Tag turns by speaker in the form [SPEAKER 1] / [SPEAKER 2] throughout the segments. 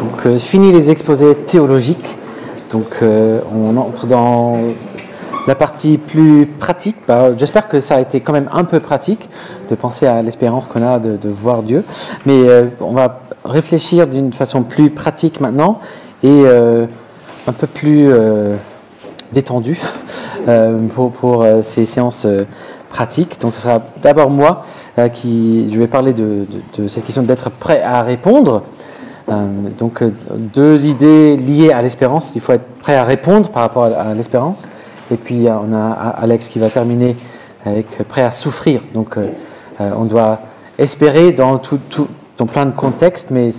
[SPEAKER 1] Donc, fini les exposés théologiques. Donc, on entre dans la partie plus pratique. J'espère que ça a été quand même un peu pratique de penser à l'espérance qu'on a de voir Dieu. Mais on va réfléchir d'une façon plus pratique maintenant et un peu plus détendue pour ces séances pratiques. Donc, ce sera d'abord moi je vais parler de cette question d'être prêt à répondre. Donc, deux idées liées à l'espérance. Il faut être prêt à répondre par rapport à l'espérance. Et puis, on a Alex qui va terminer avec prêt à souffrir. Donc, on doit espérer dans plein de contextes, mais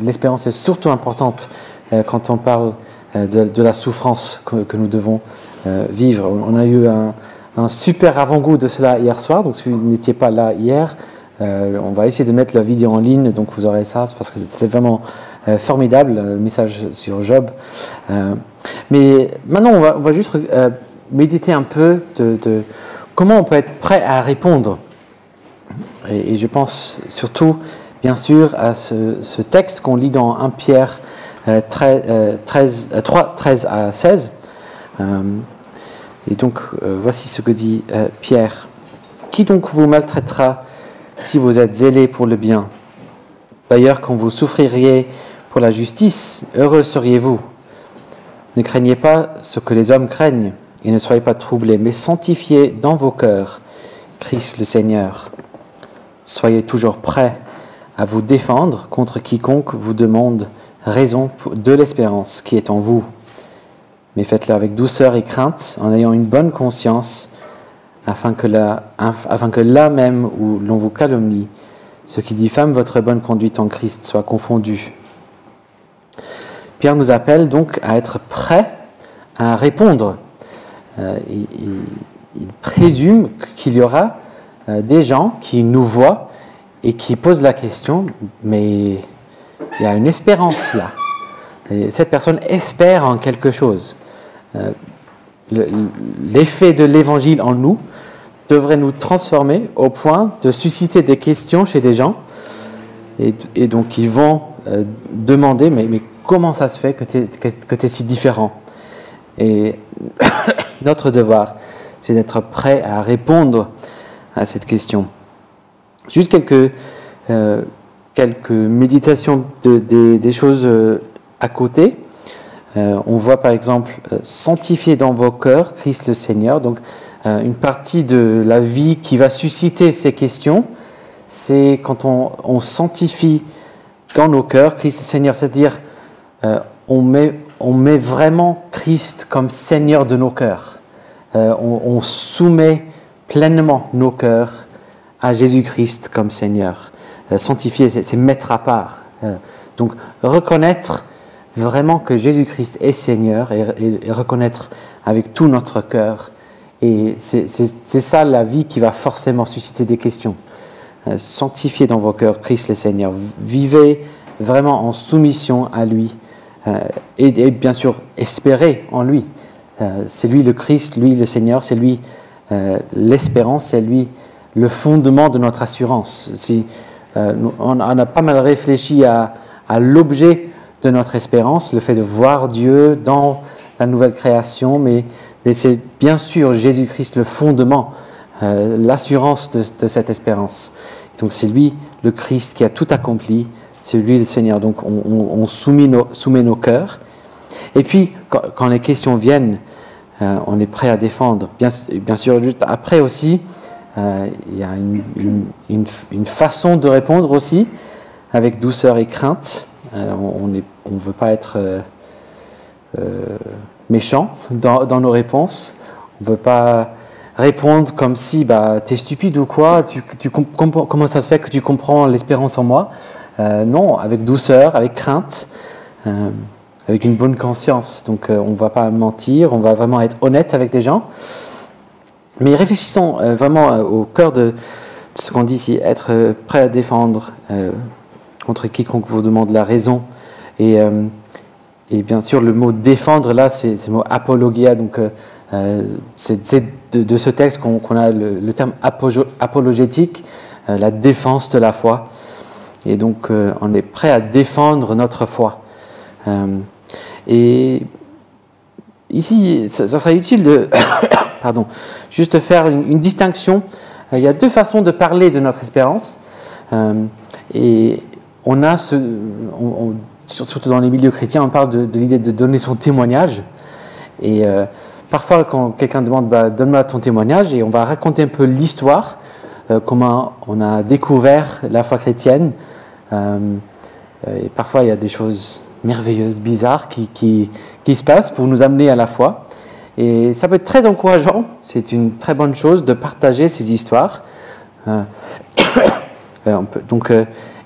[SPEAKER 1] l'espérance est surtout importante quand on parle de la souffrance que nous devons vivre. On a eu un super avant-goût de cela hier soir. Donc, si vous n'étiez pas là hier, on va essayer de mettre la vidéo en ligne, donc vous aurez ça, parce que c'est vraiment formidable, le message sur Job. Mais maintenant, on va juste méditer un peu de comment on peut être prêt à répondre. Et je pense surtout, bien sûr, à ce texte qu'on lit dans 1 Pierre 3, 13 à 16. Et donc, voici ce que dit Pierre. « Qui donc vous maltraitera si vous êtes zélés pour le bien? D'ailleurs, quand vous souffririez pour la justice, heureux seriez-vous. Ne craignez pas ce que les hommes craignent, et ne soyez pas troublés, mais sanctifiez dans vos cœurs Christ le Seigneur. Soyez toujours prêts à vous défendre contre quiconque vous demande raison de l'espérance qui est en vous. Mais faites-le avec douceur et crainte, en ayant une bonne conscience, afin que là même où l'on vous calomnie, ce qui diffame votre bonne conduite en Christ soit confondu. » Pierre nous appelle donc à être prêt à répondre. Il présume qu'il y aura des gens qui nous voient et qui posent la question, mais il y a une espérance là. Et cette personne espère en quelque chose. L'effet de l'évangile en nous devrait nous transformer au point de susciter des questions chez des gens. Et donc, ils vont demander, mais comment ça se fait que tu es si différent? Et notre devoir, c'est d'être prêt à répondre à cette question. Juste quelques méditations des choses à côté. On voit par exemple « Sanctifiez dans vos cœurs Christ le Seigneur ». Donc, une partie de la vie qui va susciter ces questions, c'est quand on sanctifie dans nos cœurs Christ le Seigneur, c'est-à-dire on met vraiment Christ comme Seigneur de nos cœurs. On soumet pleinement nos cœurs à Jésus-Christ comme Seigneur. Sanctifier, c'est mettre à part. Donc, reconnaître vraiment que Jésus-Christ est Seigneur et reconnaître avec tout notre cœur. Et c'est ça la vie qui va forcément susciter des questions. Sanctifiez dans vos cœurs Christ le Seigneur. Vivez vraiment en soumission à lui. Et bien sûr, espérez en lui. C'est lui le Christ, lui le Seigneur, c'est lui l'espérance, c'est lui le fondement de notre assurance. On a pas mal réfléchi à l'objet de notre espérance, le fait de voir Dieu dans la nouvelle création, mais c'est bien sûr Jésus-Christ le fondement, l'assurance de cette espérance. Donc c'est lui, le Christ, qui a tout accompli, c'est lui le Seigneur. Donc on soumet nos cœurs. Et puis, quand les questions viennent, on est prêt à défendre. Bien sûr, juste après aussi, il y a une façon de répondre aussi, avec douceur et crainte. On ne veut pas être méchant dans nos réponses. On ne veut pas répondre comme si t'es stupide ou quoi, comment ça se fait que tu comprends l'espérance en moi? Non, avec douceur, avec crainte, avec une bonne conscience. Donc on ne va pas mentir, on va vraiment être honnête avec des gens. Mais réfléchissons vraiment au cœur de ce qu'on dit ici, être prêt à défendre contre quiconque vous demande la raison. Et bien sûr, le mot défendre, là, c'est le mot apologia. Donc, c'est de ce texte qu'on a le terme apologétique, la défense de la foi. Et donc, on est prêt à défendre notre foi. Et ici, ça serait utile de pardon, juste faire une distinction. Il y a deux façons de parler de notre espérance. Et on a, surtout dans les milieux chrétiens, on parle de l'idée de donner son témoignage. Et parfois, quand quelqu'un demande donne-moi ton témoignage, et on va raconter un peu l'histoire, comment on a découvert la foi chrétienne. Et parfois, il y a des choses merveilleuses, bizarres qui se passent pour nous amener à la foi. Et ça peut être très encourageant. C'est une très bonne chose de partager ces histoires.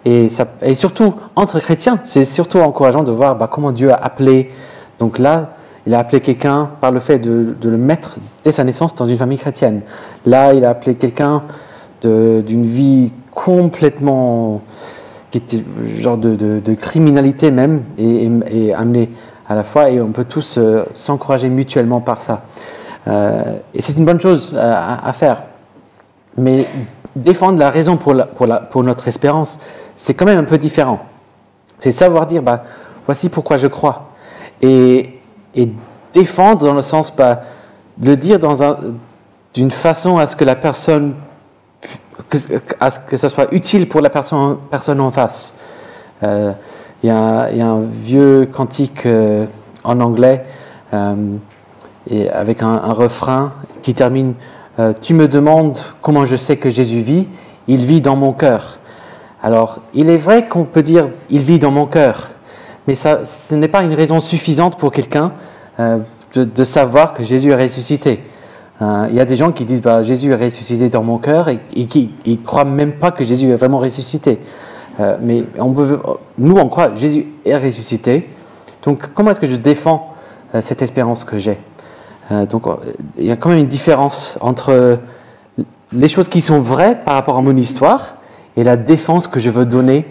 [SPEAKER 1] Et surtout, entre chrétiens, c'est surtout encourageant de voir comment Dieu a appelé. Donc là, il a appelé quelqu'un par le fait de le mettre dès sa naissance dans une famille chrétienne. Là, il a appelé quelqu'un d'une vie complètement, qui était genre de criminalité même, et amené à la foi. Et on peut tous s'encourager mutuellement par ça. Et c'est une bonne chose à faire. Mais défendre la raison pour notre espérance, c'est quand même un peu différent. C'est savoir dire, voici pourquoi je crois. Et défendre dans le sens, le dire d'une façon à ce que la personne, à ce que ce soit utile pour la personne en face. Il y a un vieux cantique en anglais, et avec un refrain qui termine tu me demandes comment je sais que Jésus vit, il vit dans mon cœur. Alors, il est vrai qu'on peut dire il vit dans mon cœur, mais ce n'est pas une raison suffisante pour quelqu'un de savoir que Jésus est ressuscité. Il y a des gens qui disent Jésus est ressuscité dans mon cœur et qui ne croient même pas que Jésus est vraiment ressuscité. Mais nous, on croit que Jésus est ressuscité. Donc, comment est-ce que je défends cette espérance que j'ai ? Donc, il y a quand même une différence entre les choses qui sont vraies par rapport à mon histoire et la défense que je veux donner.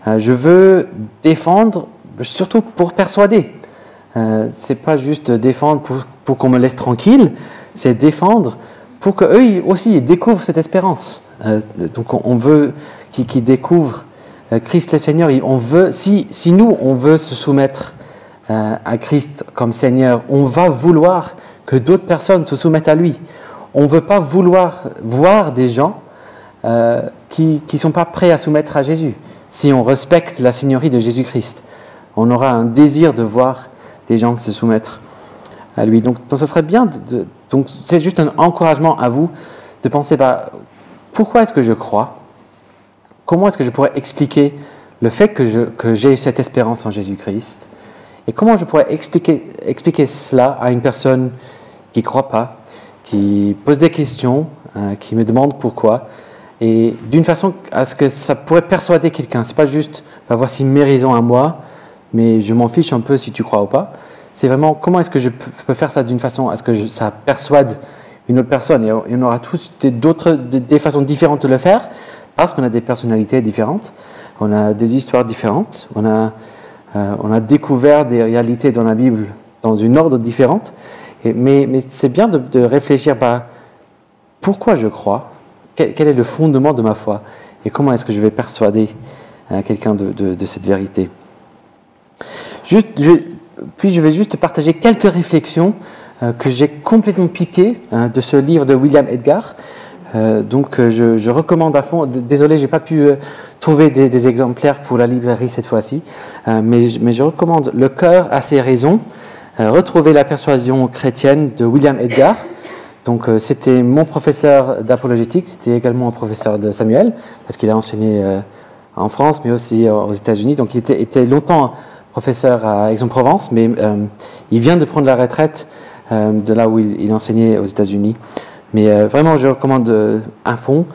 [SPEAKER 1] Je veux défendre surtout pour persuader. C'est pas juste défendre pour qu'on me laisse tranquille, c'est défendre pour qu'eux aussi ils découvrent cette espérance. Donc, on veut qu'ils découvrent Christ le Seigneur. On veut, si nous, on veut se soumettre à Christ comme Seigneur, on va vouloir que d'autres personnes se soumettent à lui. On ne veut pas vouloir voir des gens qui ne sont pas prêts à soumettre à Jésus. Si on respecte la Seigneurie de Jésus-Christ, on aura un désir de voir des gens se soumettre à lui. Donc ça serait bien. Donc c'est juste un encouragement à vous de penser pourquoi est-ce que je crois ? Comment est-ce que je pourrais expliquer le fait que j'ai cette espérance en Jésus-Christ ? Et comment je pourrais expliquer cela à une personne qui ne croit pas, qui pose des questions, qui me demande pourquoi, et d'une façon à ce que ça pourrait persuader quelqu'un. Ce n'est pas juste, voici mes raisons à moi, mais je m'en fiche un peu si tu crois ou pas. C'est vraiment, comment est-ce que je peux faire ça d'une façon à ce que ça persuade une autre personne. Et on aura tous des façons différentes de le faire, parce qu'on a des personnalités différentes, on a des histoires différentes, on a découvert des réalités dans la Bible dans une ordre différente, mais c'est bien de réfléchir pourquoi je crois, quel est le fondement de ma foi, et comment est-ce que je vais persuader quelqu'un de cette vérité. Puis je vais juste partager quelques réflexions que j'ai complètement piquées de ce livre de William Edgar. Donc je recommande à fond. Désolé, j'ai pas pu trouver des exemplaires pour la librairie cette fois-ci, mais je recommande Le cœur a ses raisons, retrouver la persuasion chrétienne de William Edgar. Donc c'était mon professeur d'apologétique, c'était également un professeur de Samuel, parce qu'il a enseigné en France, mais aussi aux États-Unis. Donc il était longtemps professeur à Aix-en-Provence, mais il vient de prendre la retraite de là où il enseignait aux États-Unis. Mais vraiment, je recommande à fond.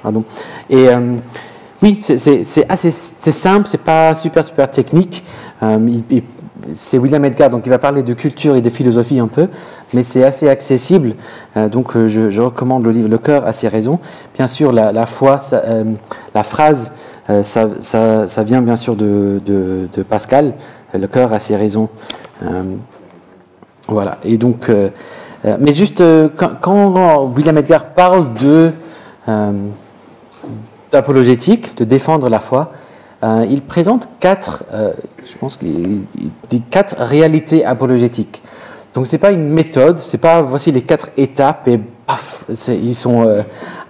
[SPEAKER 1] Pardon. Et oui, c'est simple, c'est pas super technique. C'est William Edgar, donc il va parler de culture et de philosophie un peu, mais c'est assez accessible. Donc je recommande le livre Le cœur a ses raisons. Bien sûr, la foi, la phrase, ça vient bien sûr de Pascal. Le cœur a ses raisons. Voilà. Et donc, mais juste quand William Edgar parle d'apologétique, de défendre la foi, il présente je pense qu'il dit 4 réalités apologétiques. Donc c'est pas une méthode, c'est pas voici les 4 étapes et paf, ils sont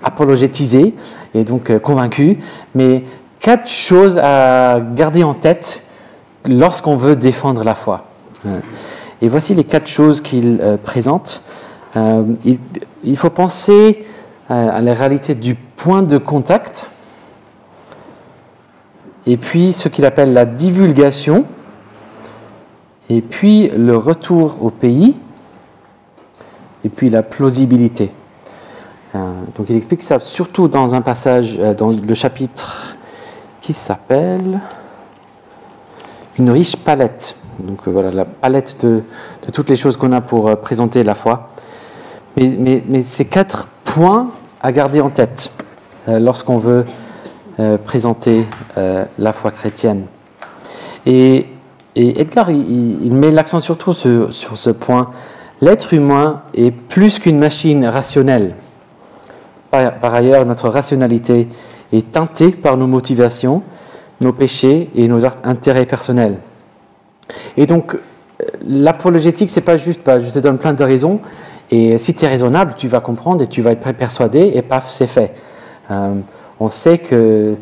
[SPEAKER 1] apologétisés et donc convaincus, mais 4 choses à garder en tête lorsqu'on veut défendre la foi. Et voici les 4 choses qu'il présente. Il faut penser à la réalité du point de contact, et puis ce qu'il appelle la divulgation, et puis le retour au pays, et puis la plausibilité. Donc il explique ça surtout dans un passage, dans le chapitre qui s'appelle « Une riche palette ». Donc voilà, la palette de toutes les choses qu'on a pour présenter la foi. Mais ces 4 points à garder en tête lorsqu'on veut présenter la foi chrétienne. Et Edgar, il met l'accent surtout sur ce point. L'être humain est plus qu'une machine rationnelle. Par ailleurs, notre rationalité est teintée par nos motivations, nos péchés et nos intérêts personnels. Et donc, l'apologétique, c'est pas juste, je te donne plein de raisons, et si tu es raisonnable, tu vas comprendre et tu vas être persuadé, et paf, c'est fait. On sait que,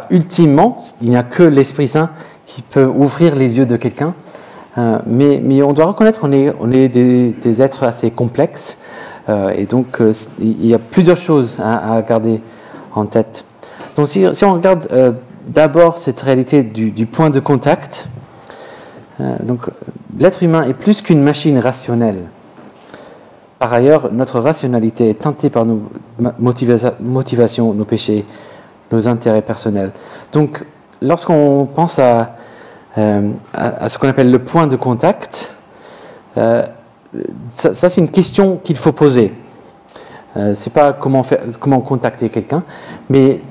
[SPEAKER 1] ultimement, il n'y a que l'Esprit Saint qui peut ouvrir les yeux de quelqu'un, mais on doit reconnaître qu'on est des êtres assez complexes, et donc il y a plusieurs choses à garder en tête. Donc si on regarde d'abord cette réalité du point de contact, donc l'être humain est plus qu'une machine rationnelle. Par ailleurs, notre rationalité est teintée par nos motivations, nos péchés, nos intérêts personnels. Donc, lorsqu'on pense à ce qu'on appelle le point de contact, ça c'est une question qu'il faut poser. C'est pas comment contacter quelqu'un, mais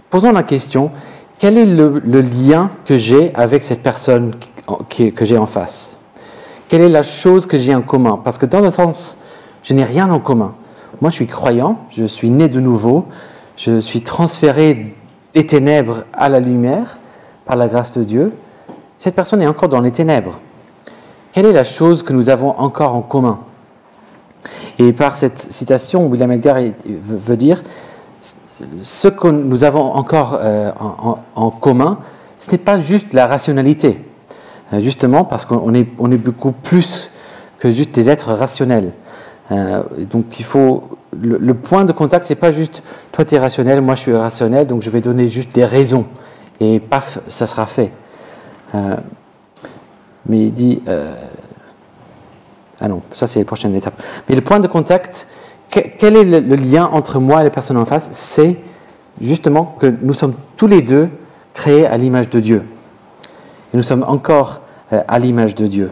[SPEAKER 1] posons la question, quel est le lien que j'ai avec cette personne que j'ai en face? Quelle est la chose que j'ai en commun? Parce que dans un sens, je n'ai rien en commun. Moi, je suis croyant, je suis né de nouveau, je suis transféré des ténèbres à la lumière par la grâce de Dieu. Cette personne est encore dans les ténèbres. Quelle est la chose que nous avons encore en commun? Et par cette citation, William Edgar veut dire ce que nous avons encore en commun, ce n'est pas juste la rationalité. Justement parce qu'on est beaucoup plus que juste des êtres rationnels. Donc il faut le point de contact, c'est pas juste toi tu es rationnel, moi je suis rationnel, donc je vais donner juste des raisons et paf, ça sera fait. Mais il dit ah non, ça c'est la prochaine étape. Mais le point de contact, quel est le lien entre moi et les personnes en face? C'est justement que nous sommes tous les deux créés à l'image de Dieu. Et nous sommes encore à l'image de Dieu.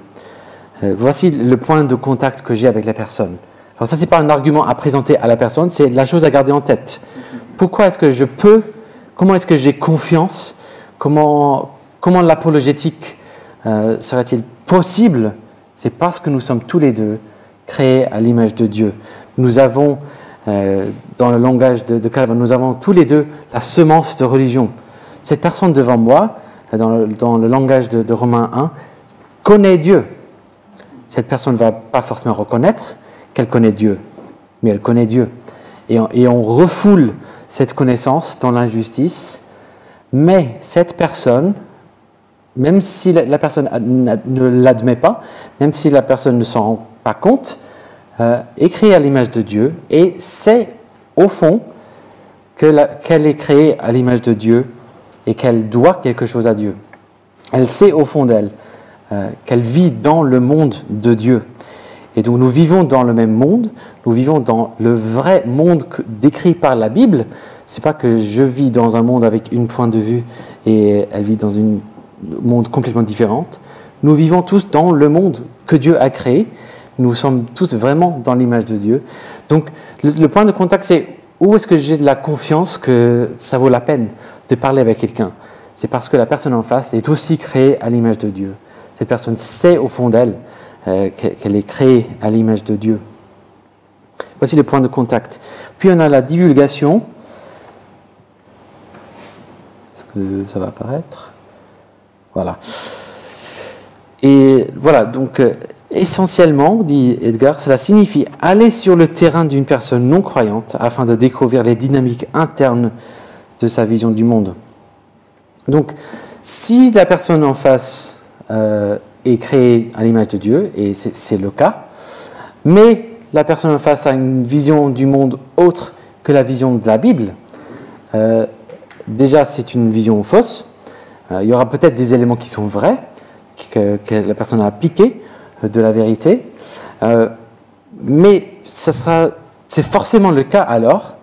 [SPEAKER 1] Voici le point de contact que j'ai avec la personne. Alors ça, ce n'est pas un argument à présenter à la personne, c'est la chose à garder en tête. Pourquoi est-ce que comment est-ce que j'ai confiance? Comment l'apologétique serait-il possible? C'est parce que nous sommes tous les deux créés à l'image de Dieu. Nous avons, dans le langage de Calvin, nous avons tous les deux la semence de religion. Cette personne devant moi, dans le langage de Romains 1, connaît Dieu. Cette personne ne va pas forcément reconnaître qu'elle connaît Dieu, mais elle connaît Dieu. Et on refoule cette connaissance dans l'injustice, mais cette personne, même si la personne ne l'admet pas, même si la personne ne s'en rend pas compte, est créée à l'image de Dieu et sait au fond qu'elle est créée à l'image de Dieu et qu'elle doit quelque chose à Dieu. Elle sait au fond d'elle qu'elle vit dans le monde de Dieu. Et donc nous vivons dans le même monde, nous vivons dans le vrai monde décrit par la Bible. C'est pas que je vis dans un monde avec une point de vue et elle vit dans un monde complètement différent. Nous vivons tous dans le monde que Dieu a créé. Nous sommes tous vraiment dans l'image de Dieu. Donc le point de contact, c'est où est-ce que j'ai de la confiance que ça vaut la peine de parler avec quelqu'un? C'est parce que la personne en face est aussi créée à l'image de Dieu. Cette personne sait au fond d'elle qu'elle est créée à l'image de Dieu. Voici le point de contact. Puis on a la divulgation. Est-ce que ça va apparaître? Voilà. Et voilà, donc essentiellement, dit Edgar, cela signifie aller sur le terrain d'une personne non croyante afin de découvrir les dynamiques internes de sa vision du monde. Donc, si la personne en face est créée à l'image de Dieu, et c'est le cas, mais la personne en face a une vision du monde autre que la vision de la Bible, déjà c'est une vision fausse. Il y aura peut-être des éléments qui sont vrais, que la personne a appliqués de la vérité, mais c'est forcément le cas alors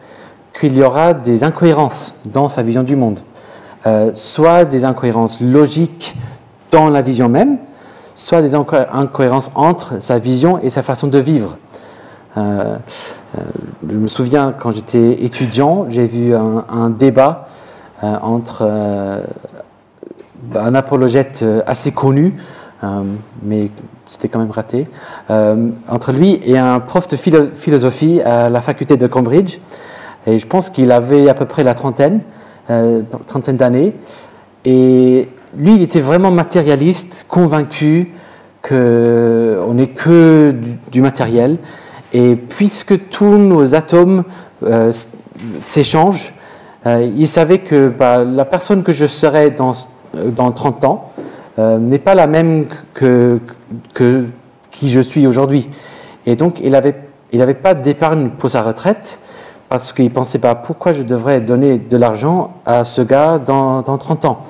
[SPEAKER 1] qu'il y aura des incohérences dans sa vision du monde. Soit des incohérences logiques dans la vision même, soit des incohérences entre sa vision et sa façon de vivre. Je me souviens, quand j'étais étudiant, j'ai vu un débat entre un apologète assez connu, mais c'était quand même raté, entre lui et un prof de philosophie à la faculté de Cambridge. Et je pense qu'il avait à peu près la trentaine d'années. Et lui, il était vraiment matérialiste, convaincu qu'on n'est que du matériel. Et puisque tous nos atomes s'échangent, il savait que la personne que je serais dans 30 ans n'est pas la même que qui je suis aujourd'hui. Et donc, il avait pas d'épargne pour sa retraite parce qu'il ne pensait pas pourquoi je devrais donner de l'argent à ce gars dans 30 ans.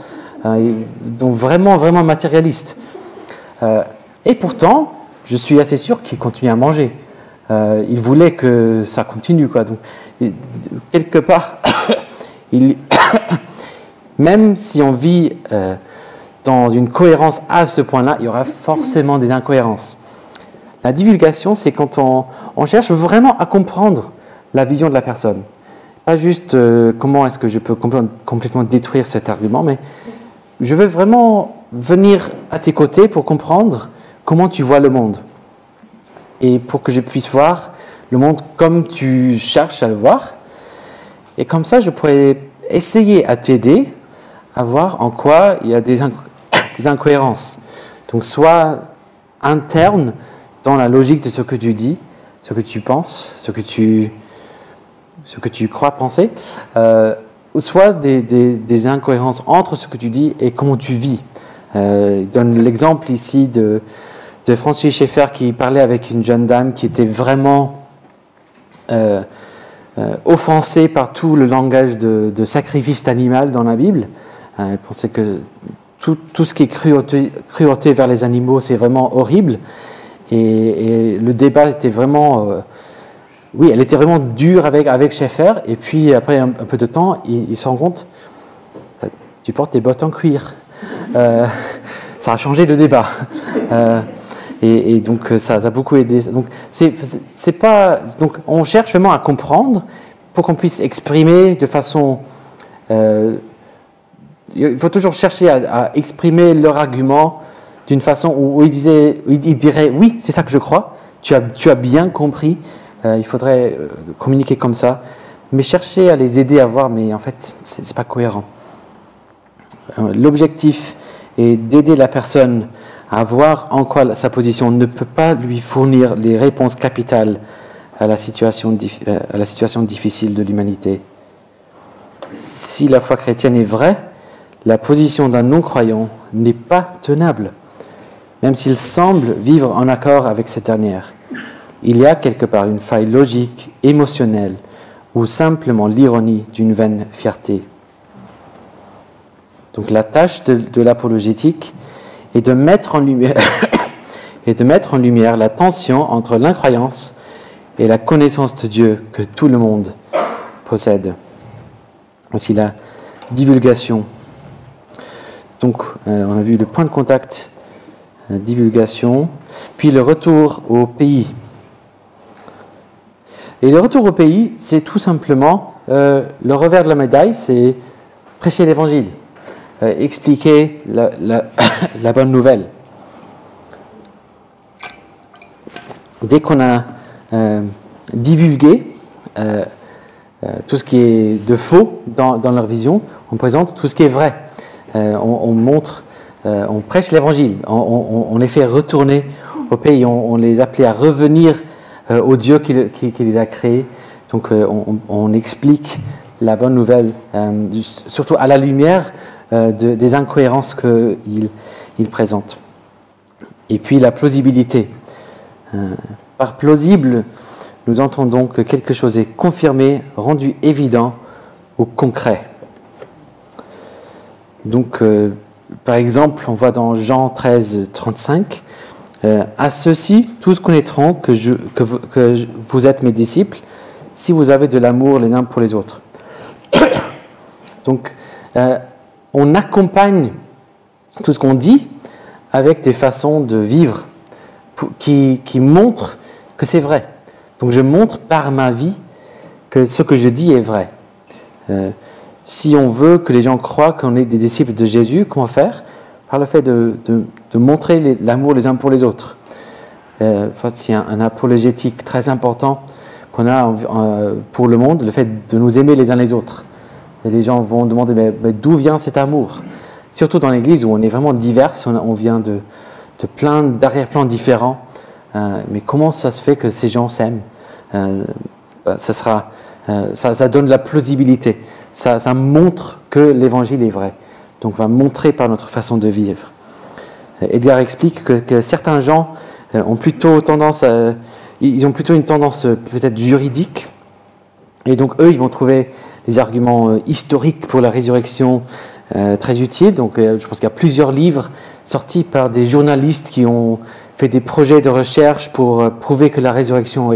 [SPEAKER 1] Donc, vraiment, vraiment matérialiste. Et pourtant, je suis assez sûr qu'il continue à manger. Il voulait que ça continue, quoi. Donc, quelque part, même si on vit dans une cohérence à ce point-là, il y aura forcément des incohérences. La divulgation, c'est quand on cherche vraiment à comprendre la vision de la personne. Pas juste comment est-ce que je peux complètement détruire cet argument, mais je veux vraiment venir à tes côtés pour comprendre comment tu vois le monde. Et pour que je puisse voir le monde comme tu cherches à le voir. Et comme ça, je pourrais essayer à t'aider à voir en quoi il y a des incohérences. Donc, soit internes dans la logique de ce que tu dis, ce que tu penses, ce que tu crois penser, ou soit des incohérences entre ce que tu dis et comment tu vis. Il donne l'exemple ici de Francis Schaeffer qui parlait avec une jeune dame qui était vraiment offensée par tout le langage de sacrifice animal dans la Bible. Elle pensait que tout ce qui est cruauté vers les animaux, c'est vraiment horrible. Et le débat était vraiment... oui, elle était vraiment dure avec Schaeffer. Et puis, après un peu de temps, il se rend compte, tu portes des bottes en cuir. Ça a changé le débat. Et donc, ça a beaucoup aidé. Donc, c'est pas... Donc, on cherche vraiment à comprendre pour qu'on puisse exprimer de façon... il faut toujours chercher à exprimer leur argument d'une façon où il dirait « Oui, c'est ça que je crois. Tu as bien compris. Il faudrait communiquer comme ça. » Mais chercher à les aider à voir, mais en fait, c'est pas cohérent. L'objectif est d'aider la personne à voir en quoi sa position ne peut pas lui fournir les réponses capitales à la situation difficile de l'humanité. Si la foi chrétienne est vraie, la position d'un non-croyant n'est pas tenable, même s'il semble vivre en accord avec cette dernière. Il y a quelque part une faille logique, émotionnelle, ou simplement l'ironie d'une vaine fierté. Donc la tâche de l'apologétique est de mettre en lumière la tension entre l'incroyance et la connaissance de Dieu que tout le monde possède. Aussi la divulgation. Donc on a vu le point de contact, divulgation, puis le retour au pays. Et le retour au pays, c'est tout simplement le revers de la médaille, c'est prêcher l'évangile. Expliquer la bonne nouvelle. Dès qu'on a divulgué tout ce qui est de faux dans leur vision, on présente tout ce qui est vrai. On montre, on prêche l'évangile, on les fait retourner au pays, on les appelait à revenir au Dieu qui les a créés. Donc on explique la bonne nouvelle, surtout à la lumière des incohérences qu'il présente. Et puis la plausibilité. Par plausible, nous entendons que quelque chose est confirmé, rendu évident ou concret. Donc, par exemple, on voit dans Jean 13, 35, « À ceux-ci, tous connaîtront que vous êtes mes disciples, si vous avez de l'amour les uns pour les autres. » Donc, on accompagne tout ce qu'on dit avec des façons de vivre qui montrent que c'est vrai. Donc, je montre par ma vie que ce que je dis est vrai. Si on veut que les gens croient qu'on est des disciples de Jésus, comment faire? Par le fait de montrer l'amour les uns pour les autres. C'est un apologétique très important qu'on a pour le monde, le fait de nous aimer les uns les autres. Et les gens vont demander mais d'où vient cet amour? Surtout dans l'Église où on est vraiment divers, on vient de plein d'arrière-plans différents. Mais comment ça se fait que ces gens s'aiment? Ça donne de la plausibilité. Ça montre que l'évangile est vrai. Donc on va montrer par notre façon de vivre. Edgar explique que certains gens ont plutôt ils ont plutôt une tendance peut-être juridique. Et donc eux, ils vont trouver des arguments historiques pour la résurrection très utiles. Donc je pense qu'il y a plusieurs livres sortis par des journalistes qui ont fait des projets de recherche pour prouver que la résurrection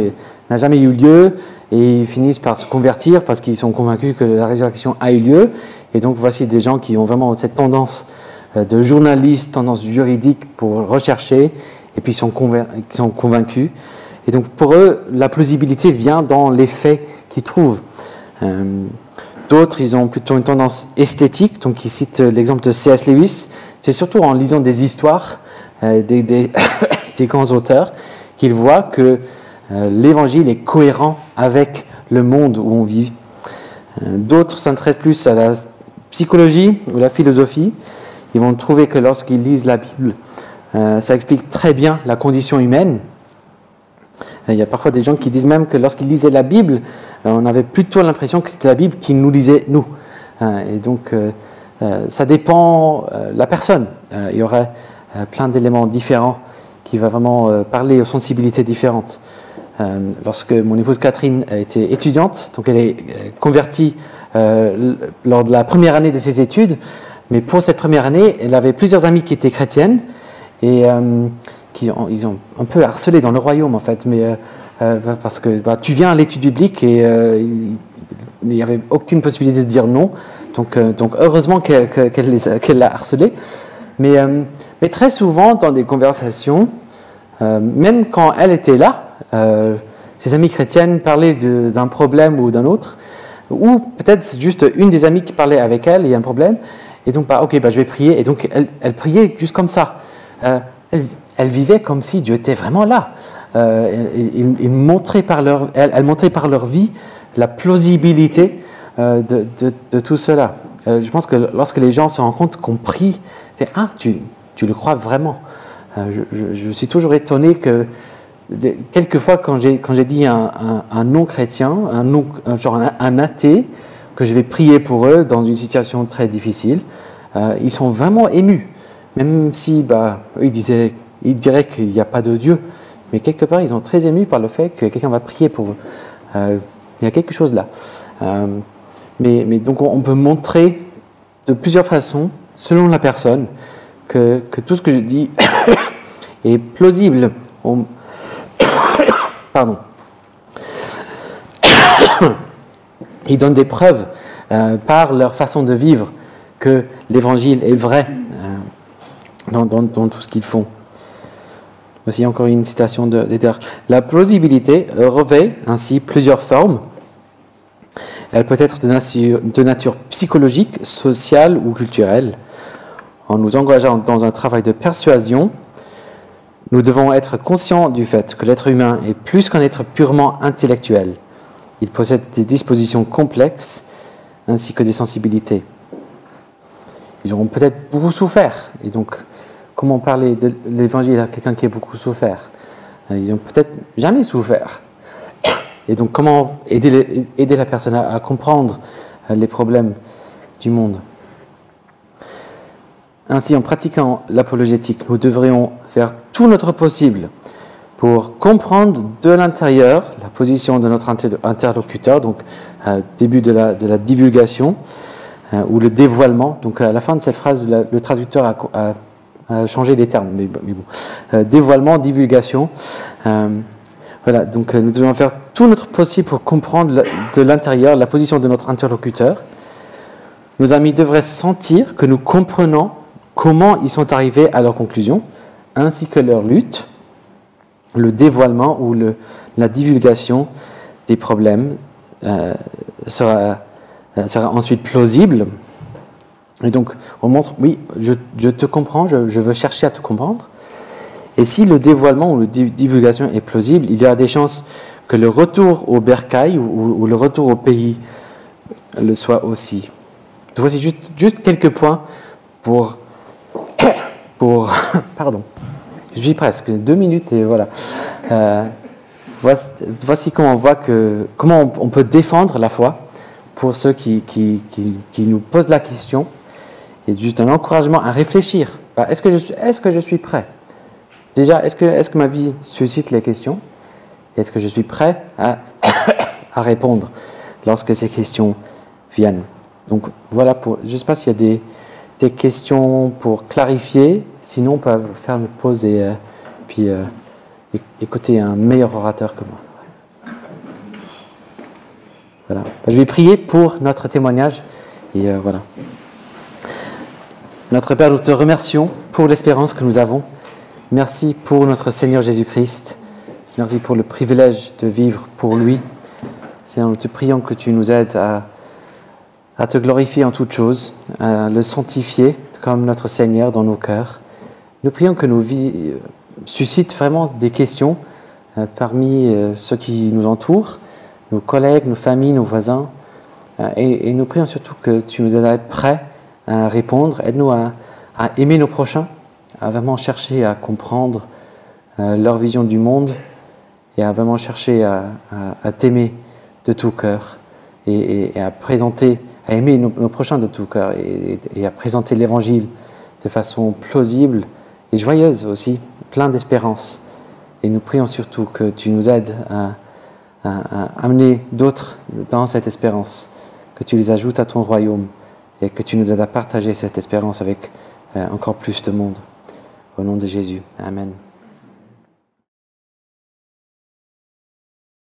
[SPEAKER 1] n'a jamais eu lieu. Et ils finissent par se convertir parce qu'ils sont convaincus que la résurrection a eu lieu. Et donc voici des gens qui ont vraiment cette tendance de journalistes, tendance juridique pour rechercher, et puis qui sont convaincus. Et donc pour eux, la plausibilité vient dans les faits qu'ils trouvent. D'autres, ils ont plutôt une tendance esthétique, donc ils citent l'exemple de C.S. Lewis. C'est surtout en lisant des histoires des grands auteurs qu'ils voient que l'évangile est cohérent avec le monde où on vit. D'autres s'intéressent plus à la psychologie ou la philosophie. Ils vont trouver que lorsqu'ils lisent la Bible, ça explique très bien la condition humaine. Il y a parfois des gens qui disent même que lorsqu'ils lisaient la Bible, on avait plutôt l'impression que c'était la Bible qui nous lisait nous. Et donc, ça dépend de la personne. Il y aurait plein d'éléments différents qui vont vraiment parler aux sensibilités différentes. Lorsque mon épouse Catherine a été étudiante, donc elle est convertie lors de la première année de ses études, mais pour cette première année, elle avait plusieurs amies qui étaient chrétiennes et ils ont un peu harcelé dans le royaume en fait, mais parce que tu viens à l'étude biblique et il n'y avait aucune possibilité de dire non, donc heureusement qu'elle l'a harcelé, mais très souvent dans des conversations, même quand elle était là, ses amies chrétiennes parlaient d'un problème ou d'un autre, ou peut-être juste une des amies qui parlait avec elle, il y a un problème, et donc je vais prier, et donc elle priait juste comme ça. Elle vivait comme si Dieu était vraiment là. Elle montrait par leur vie la plausibilité de tout cela. Je pense que lorsque les gens se rendent compte qu'on prie, c'est « Ah, tu le crois vraiment ?» Je suis toujours étonné que quelquefois, quand j'ai dit un non-chrétien, un athée, que je vais prier pour eux dans une situation très difficile, ils sont vraiment émus. Même si eux, ils diraient qu'il n'y a pas de Dieu, mais quelque part, ils sont très émus par le fait que quelqu'un va prier pour eux. Il y a quelque chose là. Mais donc, on peut montrer de plusieurs façons, selon la personne, que tout ce que je dis est plausible. Pardon. Ils donnent des preuves par leur façon de vivre que l'évangile est vrai dans tout ce qu'ils font. Voici encore une citation d'Eder. La plausibilité revêt ainsi plusieurs formes. Elle peut être de nature psychologique, sociale ou culturelle. En nous engageant dans un travail de persuasion, nous devons être conscients du fait que l'être humain est plus qu'un être purement intellectuel. Il possède des dispositions complexes ainsi que des sensibilités. ils auront peut-être beaucoup souffert. Et donc, comment parler de l'évangile à quelqu'un qui a beaucoup souffert? Ils n'ont peut-être jamais souffert. Et donc, comment aider la personne à comprendre les problèmes du monde? Ainsi, en pratiquant l'apologétique, nous devrions faire tout notre possible pour comprendre de l'intérieur la position de notre interlocuteur, donc début de la divulgation ou le dévoilement. Donc à la fin de cette phrase, le traducteur a changé les termes, mais bon. Dévoilement, divulgation. Voilà, donc nous devons faire tout notre possible pour comprendre de l'intérieur la position de notre interlocuteur. Nos amis devraient sentir que nous comprenons comment ils sont arrivés à leur conclusion, ainsi que leur lutte, le dévoilement ou la divulgation des problèmes sera ensuite plausible. Et donc, on montre, oui, je te comprends, je veux chercher à te comprendre. Et si le dévoilement ou la divulgation est plausible, il y a des chances que le retour au bercail ou le retour au pays le soit aussi. Donc, voici juste quelques points pour pardon. Je suis presque 2 minutes et voilà. Voici comment on voit comment on peut défendre la foi pour ceux qui nous posent la question, et juste un encouragement à réfléchir. Est-ce que je suis prêt? Déjà, est-ce que ma vie suscite les questions? Est-ce que je suis prêt à répondre lorsque ces questions viennent? Donc voilà, je ne sais pas s'il y a des questions pour clarifier. Sinon, on peut faire une pause et puis écouter un meilleur orateur que moi. Voilà. Je vais prier pour notre témoignage. Et voilà. Notre Père, nous te remercions pour l'espérance que nous avons. Merci pour notre Seigneur Jésus-Christ. Merci pour le privilège de vivre pour lui. Seigneur, nous te prions que tu nous aides à te glorifier en toutes choses, à le sanctifier comme notre Seigneur dans nos cœurs. Nous prions que nos vies suscitent vraiment des questions parmi ceux qui nous entourent, nos collègues, nos familles, nos voisins. Et nous prions surtout que tu nous aides à être prêts à répondre. Aide-nous à aimer nos prochains, à vraiment chercher à comprendre leur vision du monde et à vraiment chercher à t'aimer de tout cœur et à aimer nos prochains de tout cœur et à présenter l'Évangile de façon plausible et joyeuse aussi, plein d'espérance. Et nous prions surtout que tu nous aides à amener d'autres dans cette espérance, que tu les ajoutes à ton royaume et que tu nous aides à partager cette espérance avec encore plus de monde. Au nom de Jésus. Amen.